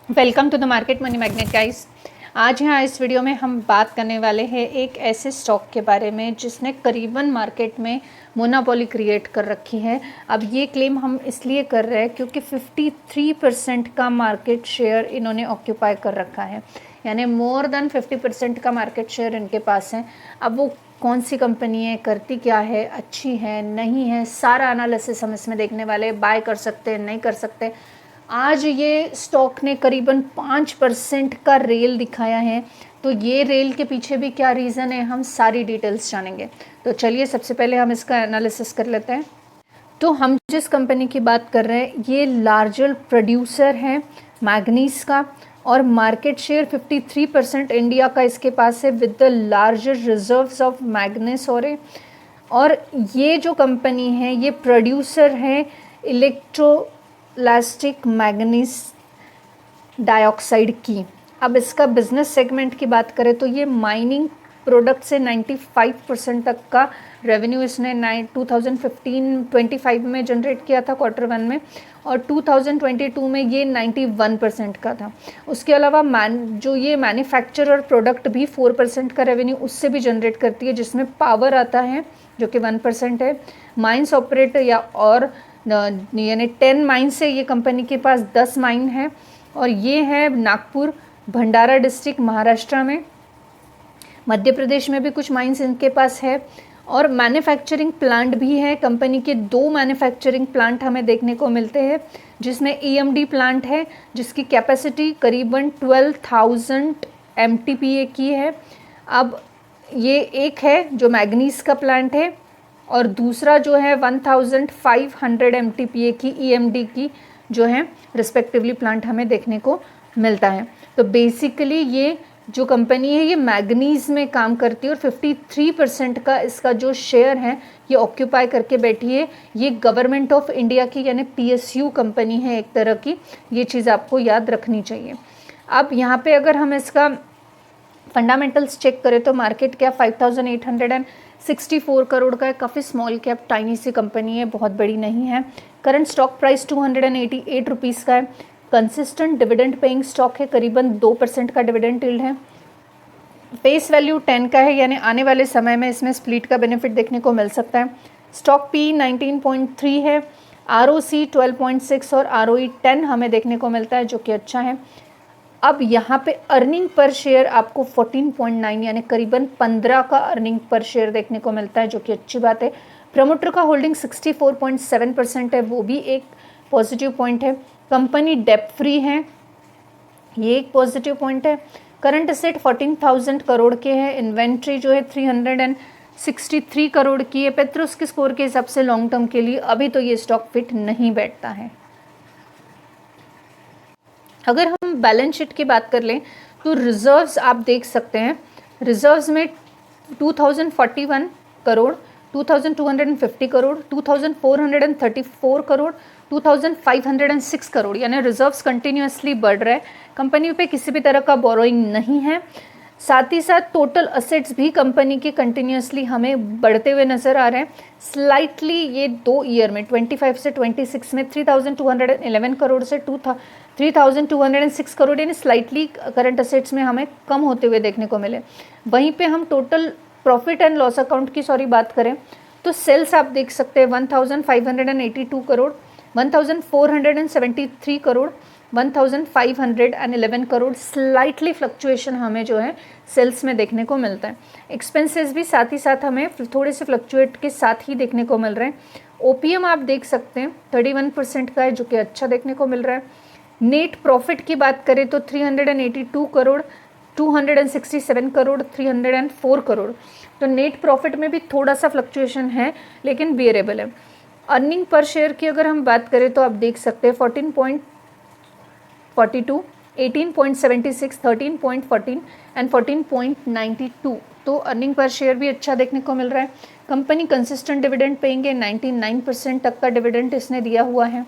Welcome to the market money magnet guys. आज यहाँ इस वीडियो में हम बात करने वाले हैं एक ऐसे स्टॉक के बारे में जिसने करीबन मार्केट में मोनोपोली क्रिएट कर रखी है। अब ये क्लेम हम इसलिए कर रहे हैं क्योंकि 53% का मार्केट शेयर इन्होंने ऑक्यूपाई कर रखा है, यानी मोर देन 50% का मार्केट शेयर इनके पास है। अब वो कौन सी कंपनी है, करती क्या है, अच्छी है नहीं है, सारा एनालिसिस हम इसमें देखने वाले। बाय कर सकते हैं, नहीं कर सकते। आज ये स्टॉक ने करीबन 5% का रेल दिखाया है, तो ये रेल के पीछे भी क्या रीज़न है हम सारी डिटेल्स जानेंगे। तो चलिए सबसे पहले हम इसका एनालिसिस कर लेते हैं। तो हम जिस कंपनी की बात कर रहे हैं ये लार्जर प्रोड्यूसर है मैग्नीज का, और मार्केट शेयर 53% इंडिया का इसके पास है with the larger reserves of manganese. और ये जो कंपनी है ये प्रोड्यूसर है इलेक्ट्रोलास्टिक मैग्नीज डाइऑक्साइड की। अब इसका बिजनेस सेगमेंट की बात करें तो ये माइनिंग प्रोडक्ट से 95% तक का रेवेन्यू इसने 2015-25 में जनरेट किया था Q1 में, और 2022 में ये 91% का था। उसके अलावा जो ये मैन्युफैक्चरर प्रोडक्ट भी 4% का रेवेन्यू उससे भी जनरेट करती है, जिसमें पावर आता है जो कि 1% है। माइंस ऑपरेटर यानी 10 माइन से ये कंपनी के पास 10 माइन है, और ये है नागपुर भंडारा डिस्ट्रिक्ट महाराष्ट्र में। मध्य प्रदेश में भी कुछ माइंस इनके पास है, और मैन्युफैक्चरिंग प्लांट भी है। कंपनी के 2 मैन्युफैक्चरिंग प्लांट हमें देखने को मिलते हैं, जिसमें EMD प्लांट है जिसकी कैपेसिटी करीबन 12,000 MTPA की है। अब ये एक है जो मैग्नीज का प्लांट है, और दूसरा जो है 1500 MTPA की EMD की जो है रिस्पेक्टिवली प्लांट हमें देखने को मिलता है। तो बेसिकली ये जो कंपनी है ये मैग्नीज में काम करती है, और 53% का इसका जो शेयर है ये ऑक्यूपाई करके बैठी है। ये गवर्नमेंट ऑफ इंडिया की यानी PSU कंपनी है एक तरह की, ये चीज़ आपको याद रखनी चाहिए। अब यहाँ पे अगर हम इसका फंडामेंटल्स चेक करें तो मार्केट कैप 5864 करोड़ का है। काफ़ी स्मॉल कैप टाइनी सी कंपनी है, बहुत बड़ी नहीं है। करंट स्टॉक प्राइस 288 रुपीज़ का है। कंसिस्टेंट डिविडेंड पेइंग स्टॉक है, करीबन 2% का डिविडेंड यील्ड है। फेस वैल्यू 10 का है, यानी आने वाले समय में इसमें स्प्लिट का बेनिफिट देखने को मिल सकता है। स्टॉक P 19.3 है, ROC 12.6 और ROE 10 हमें देखने को मिलता है, जो कि अच्छा है। अब यहाँ पे अर्निंग पर शेयर आपको 14.9 यानी करीबन 15 का अर्निंग पर शेयर देखने को मिलता है, जो कि अच्छी बात है। प्रमोटर का होल्डिंग 64.7% है, वो भी एक पॉजिटिव पॉइंट है। कंपनी डेट फ्री है, ये एक पॉजिटिव पॉइंट है। करंट असेट 14,000 करोड़ के हैं। इन्वेंट्री जो है 363 करोड़ की है। पेट्रोस के स्कोर के हिसाब से लॉन्ग टर्म के लिए अभी तो ये स्टॉक फिट नहीं बैठता है। अगर हम बैलेंस शीट की बात कर लें तो रिजर्व्स आप देख सकते हैं। रिजर्व्स में 2041 करोड़, 2250 करोड़, 2434 करोड़, 2506 करोड़, यानी रिजर्व्स कंटिन्यूसली बढ़ रहे हैं। कंपनी पे किसी भी तरह का बोरोइंग नहीं है। साथ ही साथ टोटल असेट्स भी कंपनी के कंटिन्यूसली हमें बढ़ते हुए नज़र आ रहे हैं। स्लाइटली ये 2 ईयर में 25 से 26 में 3211 करोड़ से 3206 करोड़, यानी स्लाइटली करंट असेट्स में हमें कम होते हुए देखने को मिले। वहीं पे हम total profit and loss account की बात करें तो सेल्स आप देख सकते हैं 1582 करोड़, 1473 करोड़, 1511 करोड़। स्लाइटली फ्लक्चुएशन हमें जो है सेल्स में देखने को मिलता है। एक्सपेंसेस भी साथ ही साथ हमें थोड़े से फ्लक्चुएट के साथ ही देखने को मिल रहे हैं। OPM आप देख सकते हैं 31% का है, जो कि अच्छा देखने को मिल रहा है। नेट प्रॉफिट की बात करें तो 382 करोड़, 267 करोड़, 304 करोड़। तो नेट प्रॉफिट में भी थोड़ा सा फ्लक्चुएशन है, लेकिन बियरेबल है। अर्निंग पर शेयर की अगर हम बात करें तो आप देख सकते हैं 14.42, 18.76, 13.14 एंड 14.92। तो अर्निंग पर शेयर भी अच्छा देखने को मिल रहा है। कंपनी कंसिस्टेंट डिविडेंड पेंगे, 99% तक का डिविडेंड इसने दिया हुआ है।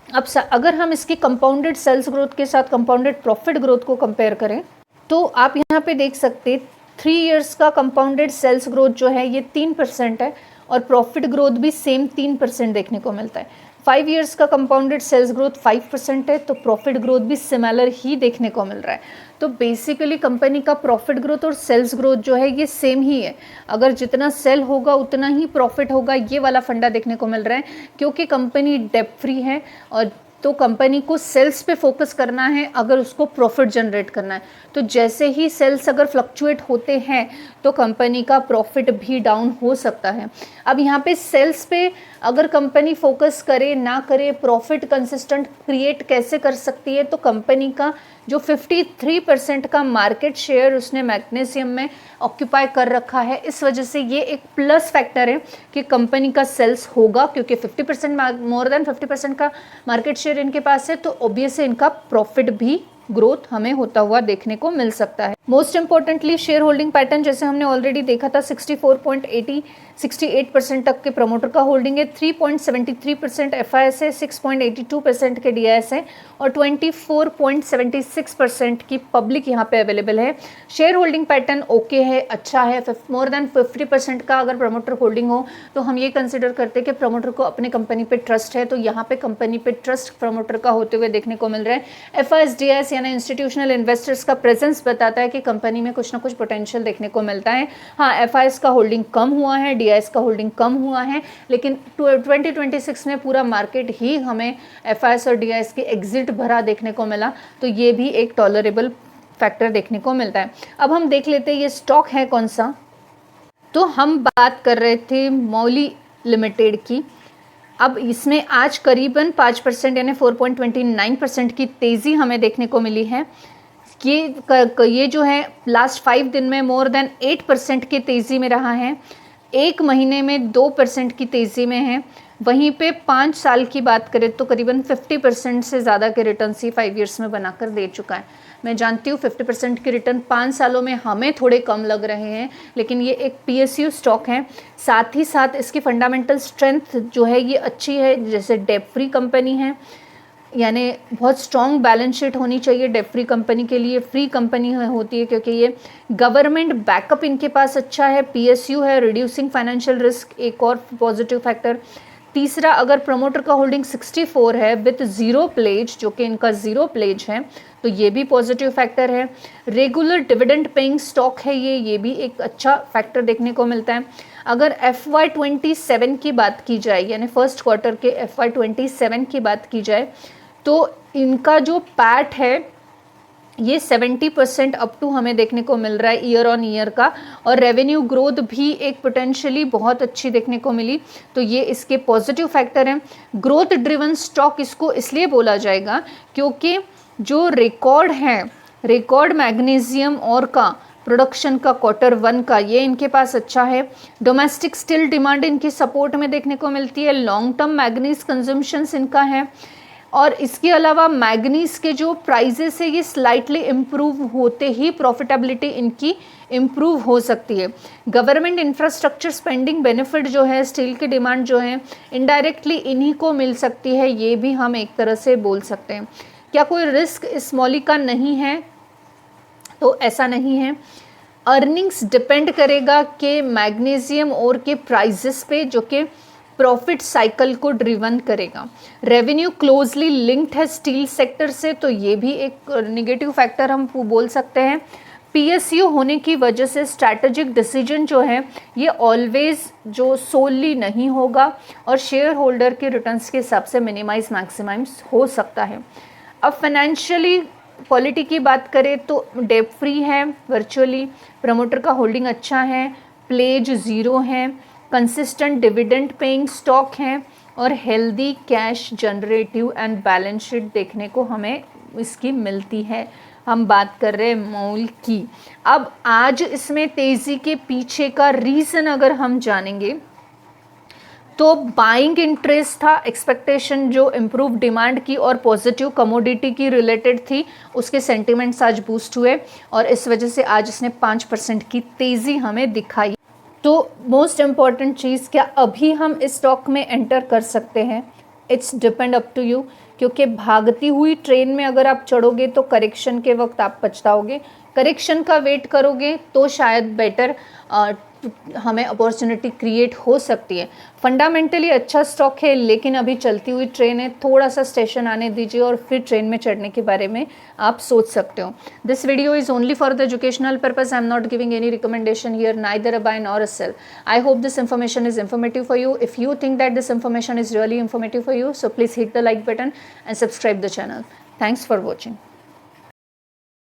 अब अगर हम इसकी कंपाउंडेड सेल्स ग्रोथ के साथ कंपाउंडेड प्रॉफिट ग्रोथ को कंपेयर करें तो आप यहाँ पे देख सकते 3 इयर्स का कंपाउंडेड सेल्स ग्रोथ जो है ये 3% है, और प्रॉफिट ग्रोथ भी सेम 3% देखने को मिलता है। 5 ईयर्स का कंपाउंडेड सेल्स ग्रोथ 5% है, तो प्रॉफिट ग्रोथ भी सिमिलर ही देखने को मिल रहा है। तो बेसिकली कंपनी का प्रॉफिट ग्रोथ और सेल्स ग्रोथ जो है ये सेम ही है। अगर जितना सेल होगा उतना ही प्रॉफिट होगा, ये वाला फंडा देखने को मिल रहा है, क्योंकि कंपनी डेट फ्री है और तो कंपनी को सेल्स पे फोकस करना है अगर उसको प्रॉफिट जनरेट करना है। तो जैसे ही सेल्स अगर फ्लक्चुएट होते हैं तो कंपनी का प्रॉफिट भी डाउन हो सकता है। अब यहाँ पे सेल्स पे अगर कंपनी फोकस करे ना करे, प्रॉफिट कंसिस्टेंट क्रिएट कैसे कर सकती है, तो कंपनी का जो 53% का मार्केट शेयर उसने मैग्नीशियम में ऑक्यूपाई कर रखा है, इस वजह से ये एक प्लस फैक्टर है कि कंपनी का सेल्स होगा, क्योंकि 50% मोर देन 50% का मार्केट शेयर इनके पास है, तो ऑब्वियसली इनका प्रॉफिट भी ग्रोथ हमें होता हुआ देखने को मिल सकता है। Most importantly share holding pattern जैसे हमने ऑलरेडी देखा था, 68% तक के प्रमोटर का होल्डिंग है, 3.73% FIS है, 6.82% के DIS है और 24.76% की पब्लिक यहाँ पे अवेलेबल है। शेयर होल्डिंग पैटर्न ओके है, अच्छा है। मोर देन 50% का अगर प्रमोटर होल्डिंग हो तो हम ये कंसिडर करते हैं कि प्रमोटर को अपने कंपनी पे ट्रस्ट है, तो यहाँ पे कंपनी पे ट्रस्ट प्रमोटर का होते हुए देखने को मिल रहा है। FIS DIS यानी इंस्टीट्यूशनल इन्वेस्टर्स का प्रेजेंस बताता है कि कंपनी में कुछ ना कुछ पोटेंशियल देखने को मिलता है। हाँ, FIS का होल्डिंग कम हुआ है, DIS का होल्डिंग कम हुआ है, लेकिन 2026 में पूरा मार्केट ही हमें FIS और DIS की एग्जिट भरा देखने को मिला, तो ये भी एक टॉलरेबल फैक्टर देखने को मिलता है। अब हम देख लेते हैं ये स्टॉक है कौन सा। तो हम बात कर रहे थे मौली लिमिटेड की। अब इसमें आज करीबन 5% यानी 4.29% की तेज़ी हमें देखने को मिली है। ये जो है लास्ट 5 दिन में मोर देन 8% की तेज़ी में रहा है, एक महीने में 2% की तेज़ी में है। वहीं पे 5 साल की बात करें तो करीबन 50% से ज़्यादा के रिटर्न ही 5 ईयर्स में बनाकर दे चुका है। मैं जानती हूँ 50% के रिटर्न 5 सालों में हमें थोड़े कम लग रहे हैं, लेकिन ये एक PSU स्टॉक है। साथ ही साथ इसकी फंडामेंटल स्ट्रेंथ जो है ये अच्छी है, जैसे डेट फ्री कंपनी है, यानी बहुत स्ट्रॉन्ग बैलेंस शीट होनी चाहिए डेट फ्री कंपनी के लिए। फ्री कंपनी होती है क्योंकि ये गवर्नमेंट बैकअप इनके पास अच्छा है, PSU है, रिड्यूसिंग फाइनेंशियल रिस्क एक और पॉजिटिव फैक्टर। तीसरा, अगर प्रमोटर का होल्डिंग 64 है विथ ज़ीरो प्लेज, जो कि इनका ज़ीरो प्लेज है, तो ये भी पॉजिटिव फैक्टर है। रेगुलर डिविडेंड पेइंग स्टॉक है ये भी एक अच्छा फैक्टर देखने को मिलता है। अगर FY27 की बात की जाए, यानी फर्स्ट क्वार्टर के FY27 की बात की जाए, तो इनका जो पैट है ये 70% अप टू हमें देखने को मिल रहा है ईयर ऑन ईयर का, और रेवेन्यू ग्रोथ भी एक पोटेंशियली बहुत अच्छी देखने को मिली, तो ये इसके पॉजिटिव फैक्टर हैं। ग्रोथ ड्रिवन स्टॉक इसको इसलिए बोला जाएगा क्योंकि जो रिकॉर्ड मैग्नीशियम और का प्रोडक्शन का Q1 का ये इनके पास अच्छा है। डोमेस्टिक स्टील डिमांड इनकी सपोर्ट में देखने को मिलती है। लॉन्ग टर्म मैग्नीज कंजम्पशंस इनका है, और इसके अलावा मैग्नीज के जो प्राइजेस है ये स्लाइटली इम्प्रूव होते ही प्रॉफिटेबिलिटी इनकी इम्प्रूव हो सकती है। गवर्नमेंट इंफ्रास्ट्रक्चर स्पेंडिंग बेनिफिट जो है, स्टील की डिमांड जो है इनडायरेक्टली इन्हीं को मिल सकती है, ये भी हम एक तरह से बोल सकते हैं। क्या कोई रिस्क इस मौली का नहीं है? तो ऐसा नहीं है। अर्निंग्स डिपेंड करेगा कि मैग्नीशियम और के प्राइजेस पे, जो कि प्रॉफिट साइकिल को ड्रिवन करेगा। रेवेन्यू क्लोजली लिंक्ड है स्टील सेक्टर से, तो ये भी एक नेगेटिव फैक्टर हम बोल सकते हैं। PSU होने की वजह से स्ट्रैटेजिक डिसीजन जो है ये ऑलवेज जो सोली नहीं होगा, और शेयर होल्डर के रिटर्न्स के हिसाब से मिनिमाइज मैक्सिमाइज हो सकता है। अब फाइनेंशियली क्वालिटी की बात करें तो डेट फ्री है वर्चुअली, प्रमोटर का होल्डिंग अच्छा है, प्लेज ज़ीरो है, कंसिस्टेंट डिविडेंड पेइंग स्टॉक है, और healthy cash generative and balance sheet देखने को हमें इसकी मिलती है। हम बात कर रहे हैं मॉल की। अब आज इसमें तेज़ी के पीछे का रीज़न अगर हम जानेंगे तो बाइंग इंटरेस्ट था, एक्सपेक्टेशन जो इम्प्रूव डिमांड की और पॉजिटिव कमोडिटी की रिलेटेड थी, उसके सेंटिमेंट्स आज बूस्ट हुए, और इस वजह से आज इसने 5% की तेज़ी हमें दिखाई। तो मोस्ट इम्पॉर्टेंट चीज़, क्या अभी हम इस स्टॉक में एंटर कर सकते हैं? It's depend up to you, क्योंकि भागती हुई ट्रेन में अगर आप चढ़ोगे तो करेक्शन के वक्त आप पछताओगे, करेक्शन का वेट करोगे तो शायद बेटर हमें अपॉर्चुनिटी क्रिएट हो सकती है। फंडामेंटली अच्छा स्टॉक है, लेकिन अभी चलती हुई ट्रेन है, थोड़ा सा स्टेशन आने दीजिए और फिर ट्रेन में चढ़ने के बारे में आप सोच सकते हो। This video is only for the educational purpose. I am not giving any recommendation here, neither a buy nor a sell. I hope this information is informative for you. If you think that this information is really informative for you, so please hit the like button and subscribe the channel. Thanks for watching.